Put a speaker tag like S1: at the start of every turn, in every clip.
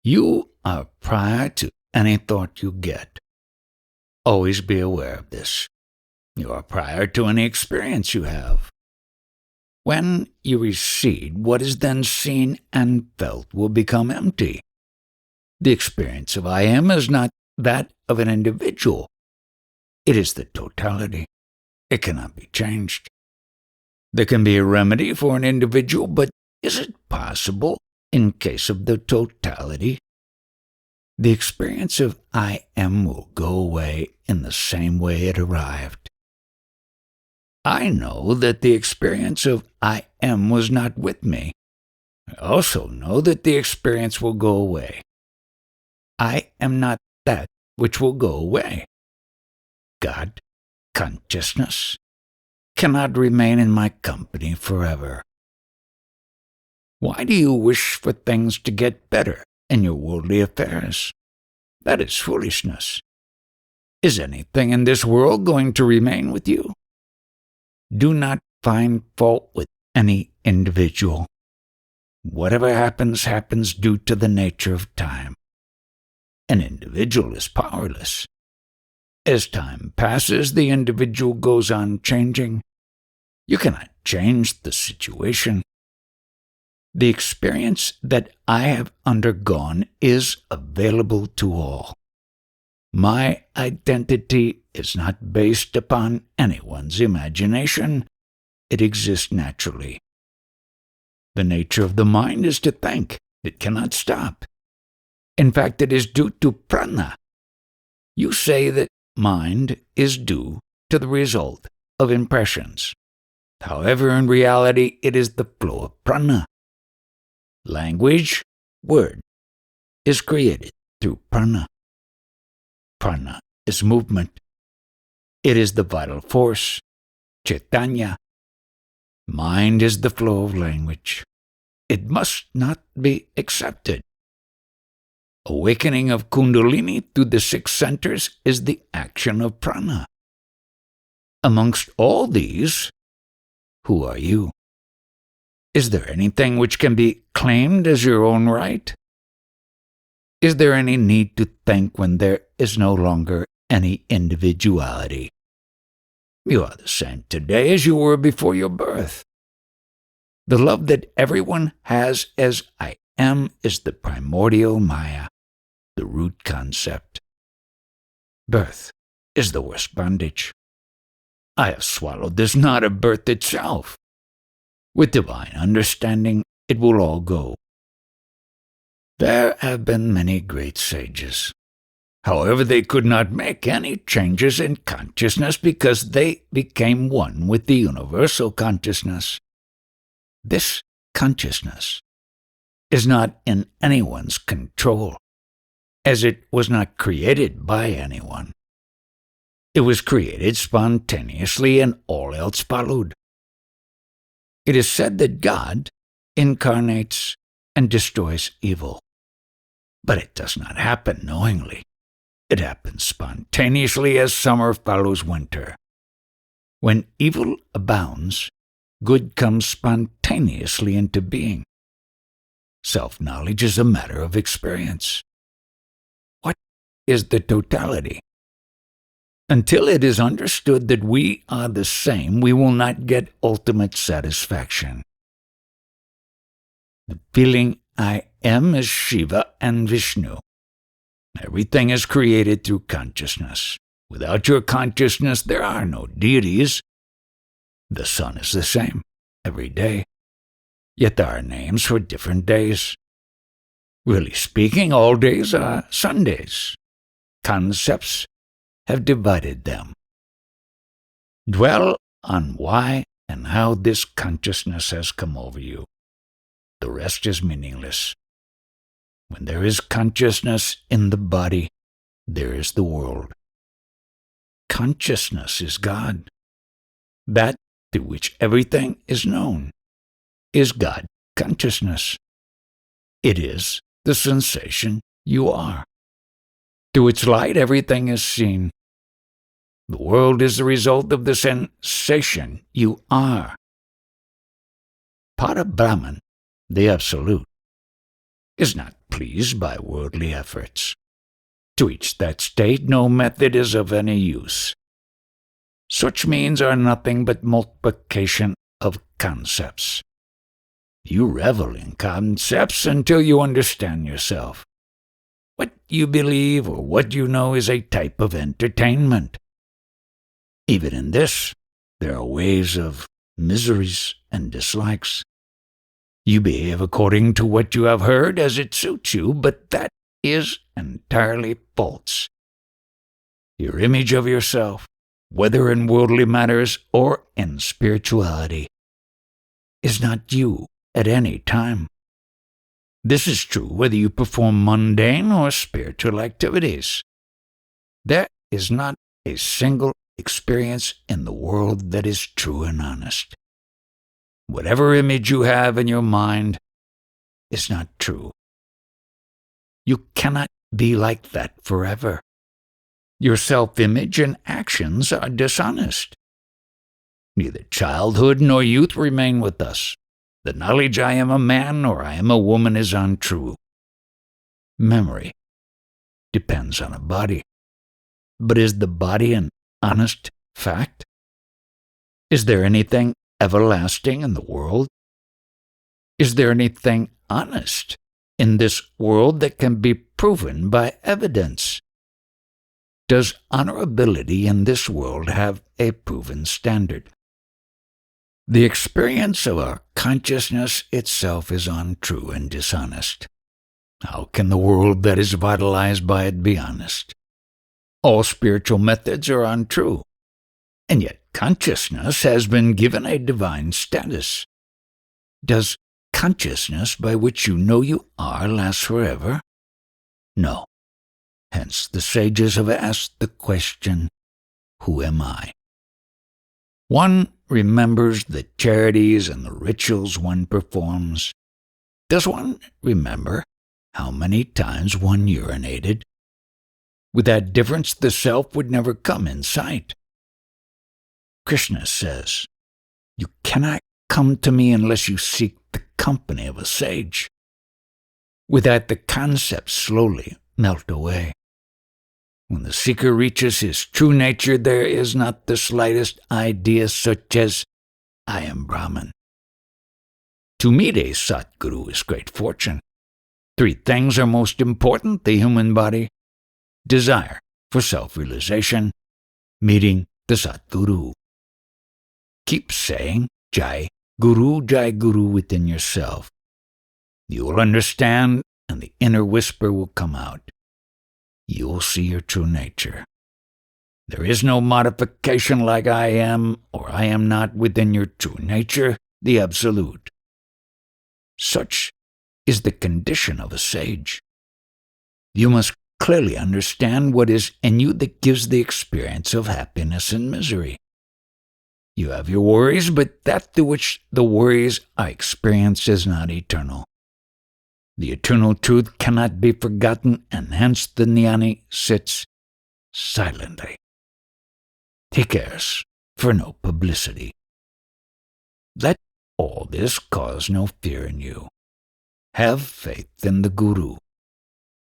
S1: You are prior to any thought you get. Always be aware of this. You are prior to any experience you have. When you recede, what is then seen and felt will become empty. The experience of I am is not that of an individual. It is the totality. It cannot be changed. There can be a remedy for an individual, but is it possible in case of the totality? The experience of I am will go away in the same way it arrived. I know that the experience of I am was not with me. I also know that the experience will go away. I am not that which will go away. God, consciousness, cannot remain in my company forever. Why do you wish for things to get better in your worldly affairs? That is foolishness. Is anything in this world going to remain with you? Do not find fault with any individual. Whatever happens, happens due to the nature of time. An individual is powerless. As time passes, the individual goes on changing. You cannot change the situation. The experience that I have undergone is available to all. My identity is not based upon anyone's imagination. It exists naturally. The nature of the mind is to think. It cannot stop. In fact, it is due to prana. You say that mind is due to the result of impressions. However, in reality, it is the flow of prana. Language, word, is created through prana. Prana is movement. It is the vital force, chaitanya. Mind is the flow of language. It must not be accepted. Awakening of Kundalini through the 6 centers is the action of prana. Amongst all these, who are you? Is there anything which can be claimed as your own right? Is there any need to think when there is no longer any individuality? You are the same today as you were before your birth. The love that everyone has as I am is the primordial Maya, the root concept. Birth is the worst bondage. I have swallowed this knot of birth itself. With divine understanding, it will all go. There have been many great sages. However, they could not make any changes in consciousness because they became one with the universal consciousness. This consciousness is not in anyone's control, as it was not created by anyone. It was created spontaneously and all else followed. It is said that God incarnates and destroys evil. But it does not happen knowingly. It happens spontaneously as summer follows winter. When evil abounds, good comes spontaneously into being. Self-knowledge is a matter of experience. What is the totality? Until it is understood that we are the same, we will not get ultimate satisfaction. The feeling I am is Shiva and Vishnu. Everything is created through consciousness. Without your consciousness, there are no deities. The sun is the same every day, yet there are names for different days. Really speaking, all days are Sundays. Concepts have divided them. Dwell on why and how this consciousness has come over you. The rest is meaningless. When there is consciousness in the body, there is the world. Consciousness is God. That through which everything is known is God consciousness. It is the sensation you are. Through its light, everything is seen. The world is the result of the sensation you are. Para Brahman, the Absolute, is not pleased by worldly efforts. To reach that state, no method is of any use. Such means are nothing but multiplication of concepts. You revel in concepts until you understand yourself. What you believe or what you know is a type of entertainment. Even in this, there are ways of miseries and dislikes. You behave according to what you have heard as it suits you, but that is entirely false. Your image of yourself, whether in worldly matters or in spirituality, is not you at any time. This is true whether you perform mundane or spiritual activities. There is not a single experience in the world that is true and honest. Whatever image you have in your mind is not true. You cannot be like that forever. Your self-image and actions are dishonest. Neither childhood nor youth remain with us. The knowledge I am a man or I am a woman is untrue. Memory depends on a body. But is the body an honest fact? Is there anything everlasting in the world? Is there anything honest in this world that can be proven by evidence? Does honorability in this world have a proven standard? The experience of our consciousness itself is untrue and dishonest. How can the world that is vitalized by it be honest? All spiritual methods are untrue, and yet consciousness has been given a divine status. Does consciousness by which you know you are last forever? No. Hence the sages have asked the question, who am I? One remembers the charities and the rituals one performs. Does one remember how many times one urinated? With that difference, the self would never come in sight. Krishna says, "You cannot come to me unless you seek the company of a sage." With that, the concepts slowly melt away. When the seeker reaches his true nature, there is not the slightest idea such as, "I am Brahman." To meet a Satguru is great fortune. 3 things are most important: the human body, desire for self-realization, meeting the Satguru. Keep saying Jai Guru within yourself. You will understand and the inner whisper will come out. You will see your true nature. There is no modification like I am or I am not within your true nature, the Absolute. Such is the condition of a sage. You must clearly understand what is in you that gives the experience of happiness and misery. You have your worries, but that through which the worries are experienced is not eternal. The eternal truth cannot be forgotten, and hence the jnani sits silently. He cares for no publicity. Let all this cause no fear in you. Have faith in the Guru.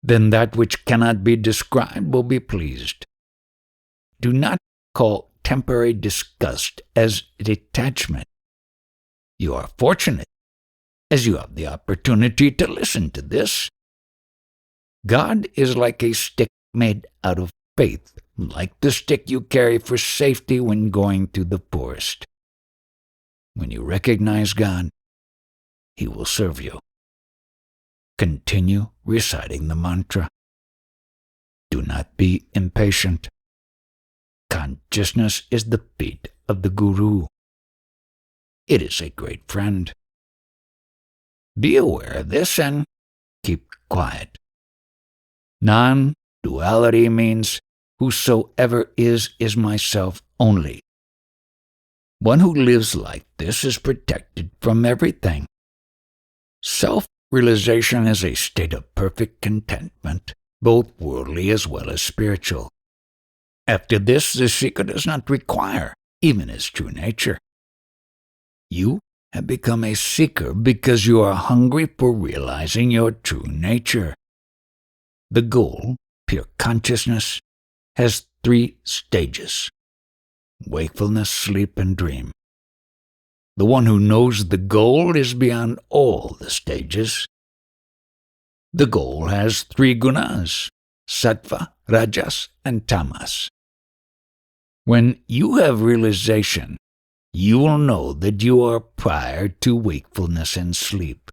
S1: Then that which cannot be described will be pleased. Do not call temporary disgust as detachment. You are fortunate, as you have the opportunity to listen to this. God is like a stick made out of faith, like the stick you carry for safety when going through the forest. When you recognize God, He will serve you. Continue reciting the mantra. Do not be impatient. Consciousness is the feet of the Guru. It is a great friend. Be aware of this and keep quiet. Non-duality means whosoever is myself only. One who lives like this is protected from everything. Self-realization is a state of perfect contentment, both worldly as well as spiritual. After this, the seeker does not require even his true nature. You have become a seeker because you are hungry for realizing your true nature. The goal, pure consciousness, has 3 stages: wakefulness, sleep, and dream. The one who knows the goal is beyond all the stages. The goal has 3 gunas: sattva, rajas, and tamas. When you have realization, you will know that you are prior to wakefulness and sleep.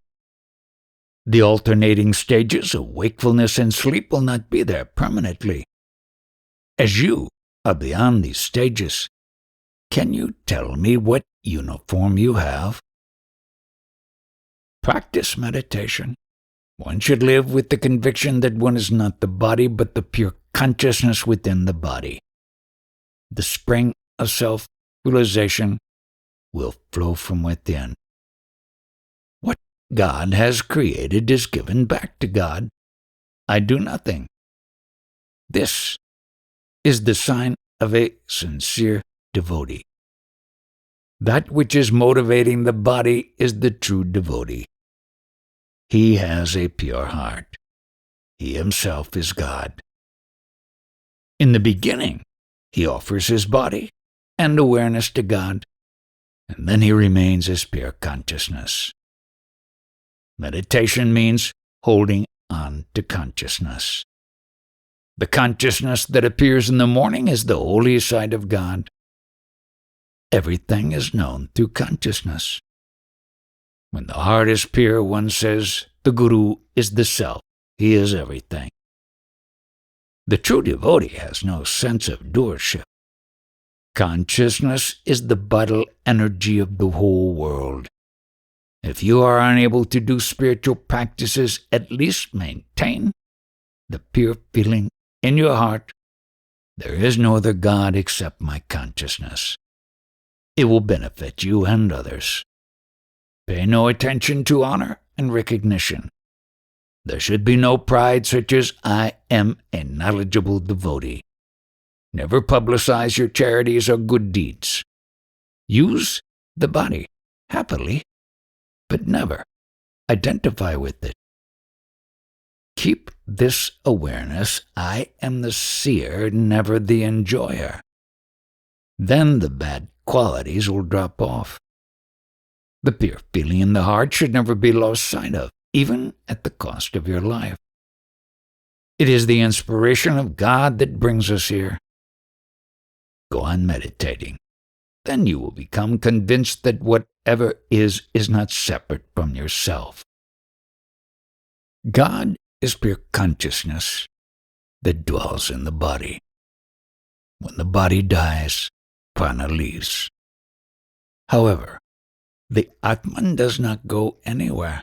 S1: The alternating stages of wakefulness and sleep will not be there permanently. As you are beyond these stages, can you tell me what uniform you have? Practice meditation. One should live with the conviction that one is not the body, but the pure consciousness within the body. The spring of self-realization will flow from within. What God has created is given back to God. I do nothing. This is the sign of a sincere devotee. That which is motivating the body is the true devotee. He has a pure heart. He himself is God. In the beginning, he offers his body and awareness to God, and then he remains as pure consciousness. Meditation means holding on to consciousness. The consciousness that appears in the morning is the holy side of God. Everything is known through consciousness. When the heart is pure, one says, the Guru is the self. He is everything. The true devotee has no sense of doership. Consciousness is the vital energy of the whole world. If you are unable to do spiritual practices, at least maintain the pure feeling in your heart, there is no other God except my consciousness. It will benefit you and others. Pay no attention to honor and recognition. There should be no pride such as I am a knowledgeable devotee. Never publicize your charities or good deeds. Use the body happily, but never identify with it. Keep this awareness, I am the seer, never the enjoyer. Then the bad qualities will drop off. The pure feeling in the heart should never be lost sight of, even at the cost of your life. It is the inspiration of God that brings us here. Go on meditating. Then you will become convinced that whatever is not separate from yourself. God is pure consciousness that dwells in the body. When the body dies, prana leaves. However, the Atman does not go anywhere.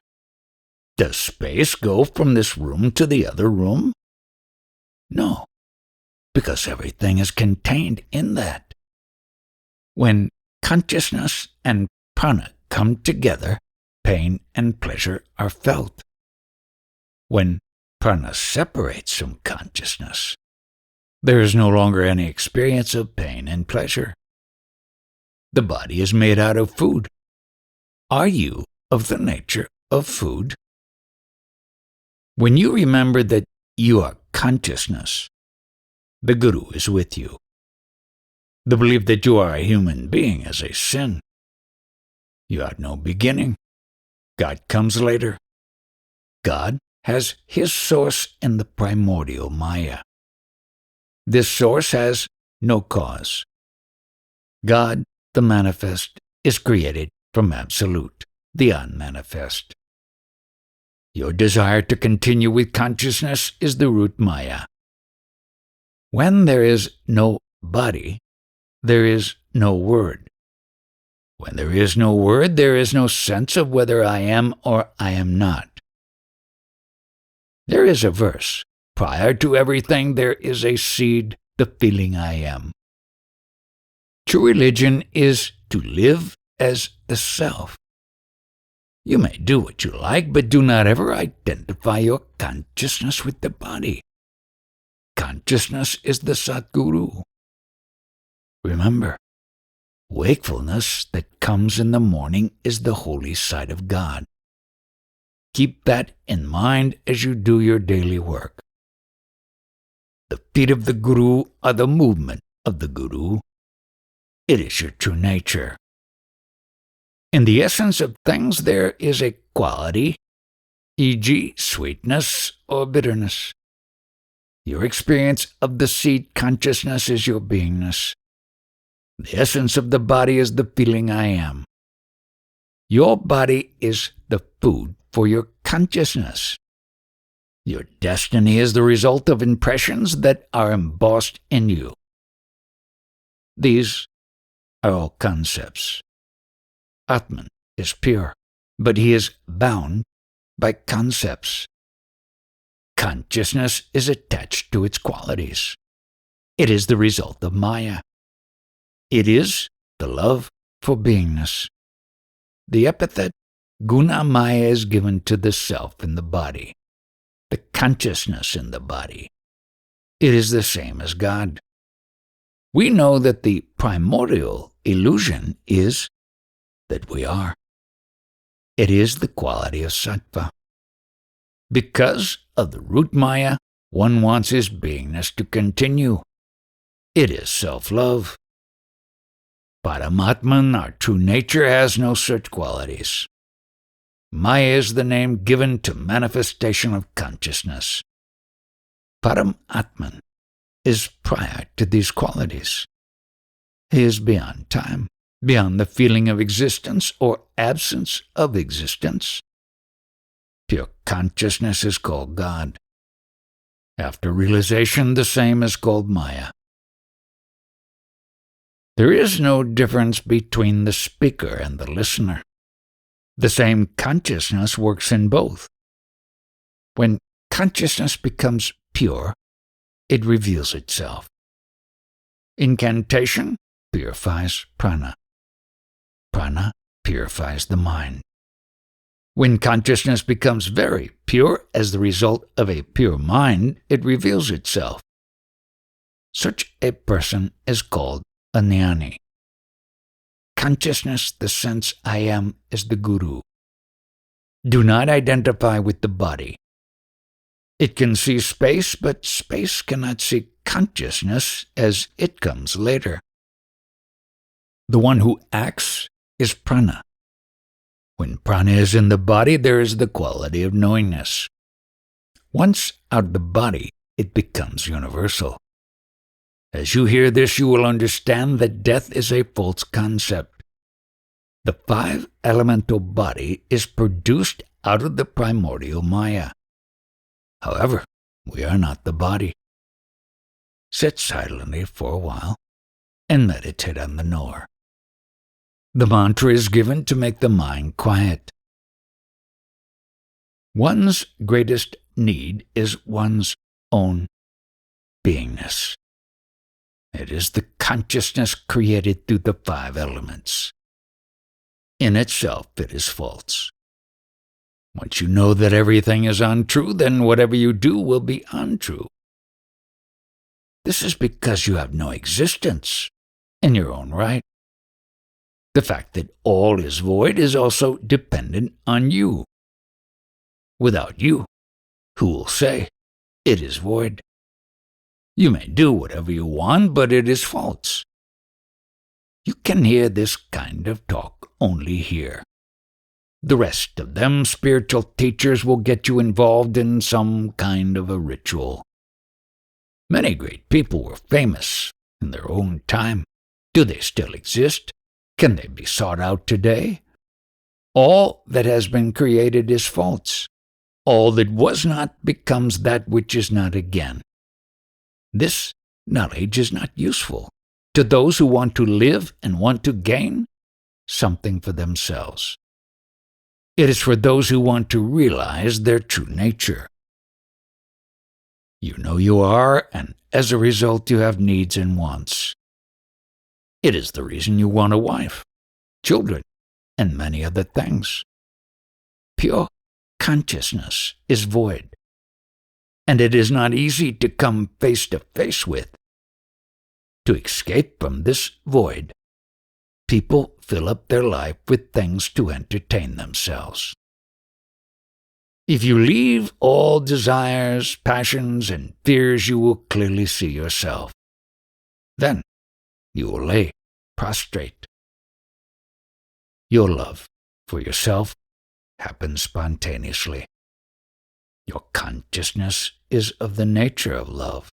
S1: Does space go from this room to the other room? No, because everything is contained in that. When consciousness and prana come together, pain and pleasure are felt. When prana separates from consciousness, there is no longer any experience of pain and pleasure. The body is made out of food. Are you of the nature of food? When you remember that you are consciousness, the Guru is with you. The belief that you are a human being is a sin. You have no beginning. God comes later. God has his source in the primordial Maya. This source has no cause. God, the manifest, is created from absolute, the unmanifest. Your desire to continue with consciousness is the root Maya. When there is no body, there is no word. When there is no word, there is no sense of whether I am or I am not. There is a verse. Prior to everything, there is a seed, the feeling I am. True religion is to live as the self. You may do what you like, but do not ever identify your consciousness with the body. Consciousness is the Satguru. Remember, Wakefulness that comes in the morning is the holy sight of God. Keep that in mind as you do your daily work. The feet of the Guru are the movement of the Guru. It is your true nature. In the essence of things there is a quality, e.g., sweetness or bitterness. Your experience of the seed consciousness is your beingness. The essence of the body is the feeling I am. Your body is the food for your consciousness. Your destiny is the result of impressions that are embossed in you. These are all concepts. Atman is pure, but he is bound by concepts. Consciousness is attached to its qualities. It is the result of Maya. It is the love for beingness. The epithet Guna Maya is given to the self in the body, the consciousness in the body. It is the same as God. We know that the primordial illusion is that we are. It is the quality of sattva. Because of the root Maya, one wants his beingness to continue. It is self-love. Paramatman, our true nature, has no such qualities. Maya is the name given to manifestation of consciousness. Paramatman is prior to these qualities. He is beyond time, beyond the feeling of existence or absence of existence. Pure consciousness is called God. After realization, the same is called Maya. There is no difference between the speaker and the listener. The same consciousness works in both. When consciousness becomes pure, it reveals itself. Incantation purifies prana. Prana purifies the mind. When consciousness becomes very pure as the result of a pure mind, it reveals itself. Such a person is called a jnani. Consciousness, the sense I am, is the Guru. Do not identify with the body. It can see space, but space cannot see consciousness as it comes later. The one who acts is prana. When prana is in the body, there is the quality of knowingness. Once out of the body, it becomes universal. As you hear this, you will understand that death is a false concept. The five elemental body is produced out of the primordial Maya. However, we are not the body. Sit silently for a while and meditate on the knower. The mantra is given to make the mind quiet. One's greatest need is one's own beingness. It is the consciousness created through the five elements. In itself, it is false. Once you know that everything is untrue, then whatever you do will be untrue. This is because you have no existence in your own right. The fact that all is void is also dependent on you. Without you, who will say, it is void? You may do whatever you want, but it is false. You can hear this kind of talk only here. The rest of them, spiritual teachers, will get you involved in some kind of a ritual. Many great people were famous in their own time. Do they still exist? Can they be sought out today? All that has been created is false. All that was not becomes that which is not again. This knowledge is not useful to those who want to live and want to gain something for themselves. It is for those who want to realize their true nature. You know you are, and as a result you have needs and wants. It is the reason you want a wife, children, and many other things. Pure consciousness is void, and it is not easy to come face to face with. To escape from this void, people fill up their life with things to entertain themselves. If you leave all desires, passions, and fears, you will clearly see yourself. Then you will lay prostrate. Your love for yourself happens spontaneously. Your consciousness is of the nature of love.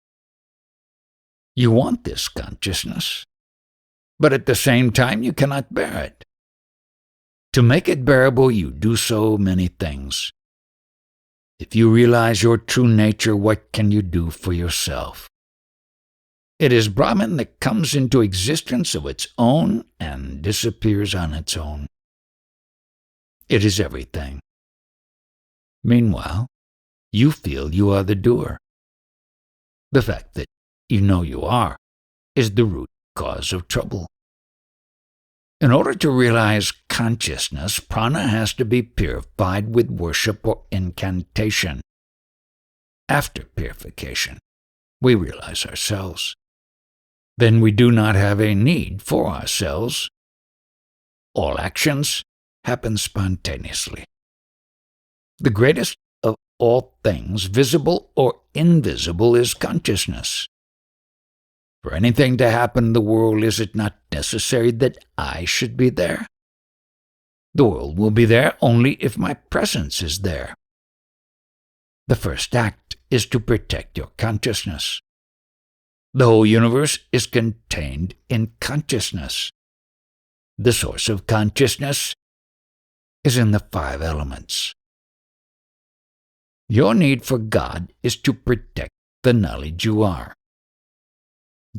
S1: You want this consciousness, but at the same time you cannot bear it. To make it bearable, you do so many things. If you realize your true nature, what can you do for yourself? It is Brahman that comes into existence of its own and disappears on its own. It is everything. Meanwhile, you feel you are the doer. The fact that you know you are is the root cause of trouble. In order to realize consciousness, prana has to be purified with worship or incantation. After purification, we realize ourselves. Then we do not have a need for ourselves. All actions happen spontaneously. The greatest of all things, visible or invisible, is consciousness. For anything to happen in the world, is it not necessary that I should be there? The world will be there only if my presence is there. The first act is to protect your consciousness. The whole universe is contained in consciousness. The source of consciousness is in the 5 elements. Your need for God is to protect the knowledge you are.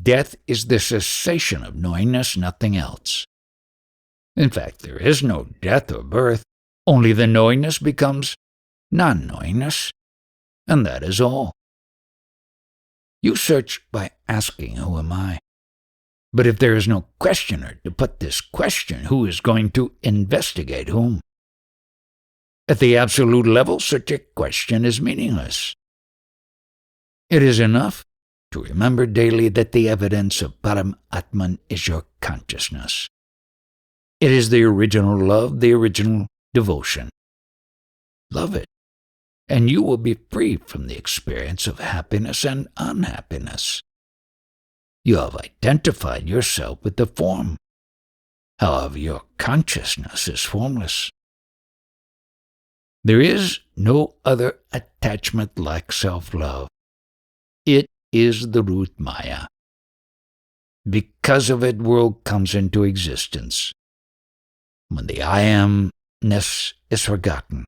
S1: Death is the cessation of knowingness, nothing else. In fact, there is no death or birth, only the knowingness becomes non-knowingness, and that is all. You search by asking, who am I? But if there is no questioner to put this question, who is going to investigate whom? At the absolute level, such a question is meaningless. It is enough to remember daily that the evidence of Param Atman is your consciousness. It is the original love, the original devotion. Love it, and you will be free from the experience of happiness and unhappiness. You have identified yourself with the form. However, your consciousness is formless. There is no other attachment like self-love. It is the root Maya. Because of it, world comes into existence. When the I amness is forgotten,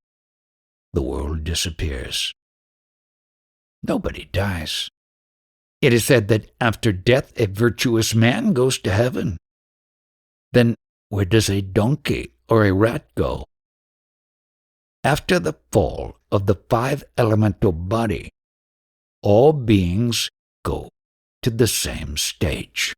S1: the world disappears. Nobody dies. It is said that after death, a virtuous man goes to heaven. Then where does a donkey or a rat go? After the fall of the 5 elemental body, all beings go to the same stage.